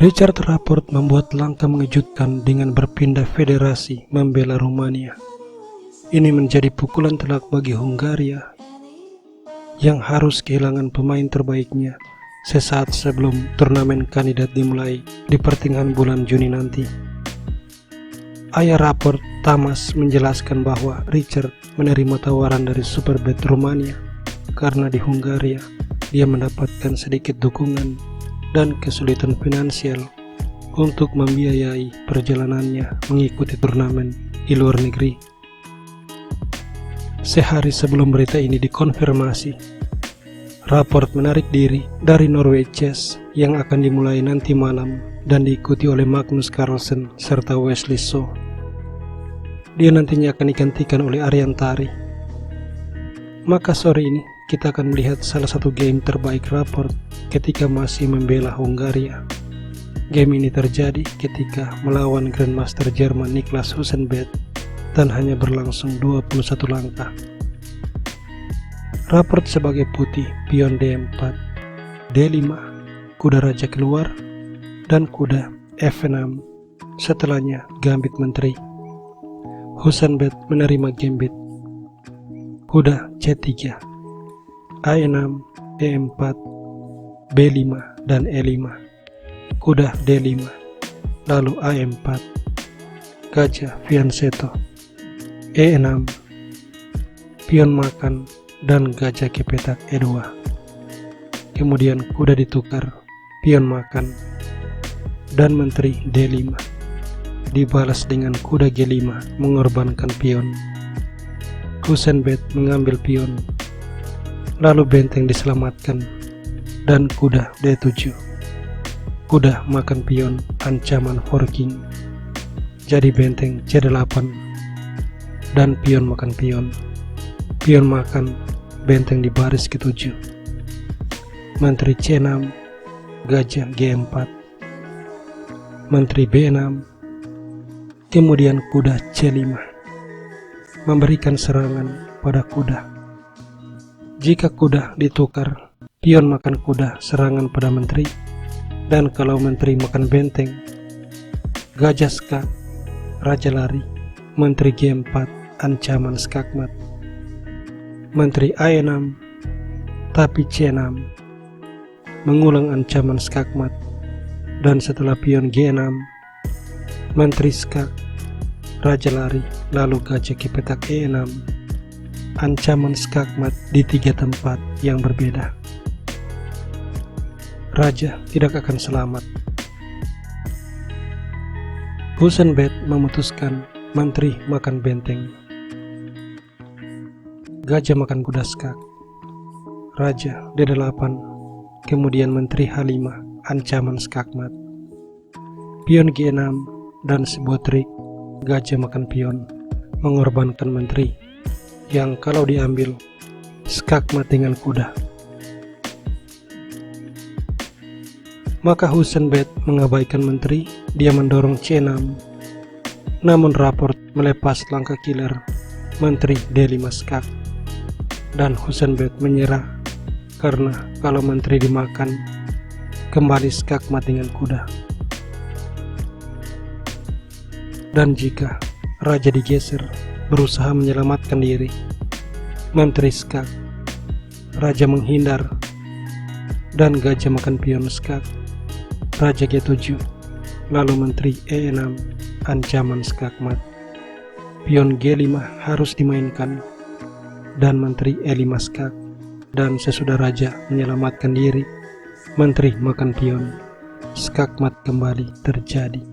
Richard Rapport membuat langkah mengejutkan dengan berpindah federasi membela Rumania. Ini menjadi pukulan telak bagi Hungaria yang harus kehilangan pemain terbaiknya sesaat sebelum turnamen kandidat dimulai di pertengahan bulan Juni nanti. Ayah Rapport, Tamas, menjelaskan bahwa Richard menerima tawaran dari Superbet Rumania karena di Hungaria dia mendapatkan sedikit dukungan dan kesulitan finansial untuk membiayai perjalanannya mengikuti turnamen di luar negeri. Sehari sebelum berita ini dikonfirmasi, Rapport menarik diri dari Norway Chess yang akan dimulai nanti malam dan diikuti oleh Magnus Carlsen serta Wesley So. Dia nantinya akan digantikan oleh Aryan Tari. Maka sore ini kita akan melihat salah satu game terbaik Rapport ketika masih membela Hungaria. Game ini terjadi ketika melawan Grandmaster Jerman Niklas Husenbeth dan hanya berlangsung 21 langkah. Rapport sebagai putih, pion D4, D5, kuda raja keluar, dan kuda F6. Setelahnya gambit menteri. Husenbeth menerima gambit. Kuda C3, A6, E4, B5, dan E5. Kuda D5, lalu A4, gajah fianchetto, E6, pion makan, dan gajah ke petak E2. Kemudian kuda ditukar, pion makan, dan menteri D5. Dibalas dengan kuda G5 mengorbankan pion. Husenbeth mengambil pion, lalu benteng diselamatkan, dan kuda D7. Kuda makan pion, ancaman forking. Jadi benteng C8, dan pion makan pion. Pion makan, benteng di baris ke-7. Menteri C6, gajah G4. Menteri B6, kemudian kuda C5. Memberikan serangan pada kuda. Jika kuda ditukar, pion makan kuda serangan pada menteri, dan kalau menteri makan benteng, gajah skak, raja lari, menteri G4, ancaman skakmat. Menteri A6, tapi C6, mengulang ancaman skakmat, dan setelah pion G6, menteri skak, raja lari, lalu gajah ke petak E6, ancaman skakmat di 3 tempat yang berbeda. Raja tidak akan selamat. Husenbeth memutuskan menteri makan benteng. Gajah makan kuda skak. Raja D8, kemudian menteri H5, ancaman skakmat. Pion G6 dan sebuah trik gajah makan pion mengorbankan menteri yang kalau diambil skakmat dengan kuda. Maka Husenbeth mengabaikan menteri, dia mendorong C6. Namun Rapport melepas langkah killer menteri D5 skak, dan Husenbeth menyerah karena kalau menteri dimakan kembali skakmat dengan kuda. Dan jika raja digeser berusaha menyelamatkan diri, menteri skak, raja menghindar, dan gajah makan pion skak, raja G7, lalu menteri E6, ancaman skakmat. Pion G5 harus dimainkan, dan menteri E5 skak, dan sesudah raja menyelamatkan diri, menteri makan pion, skakmat kembali terjadi.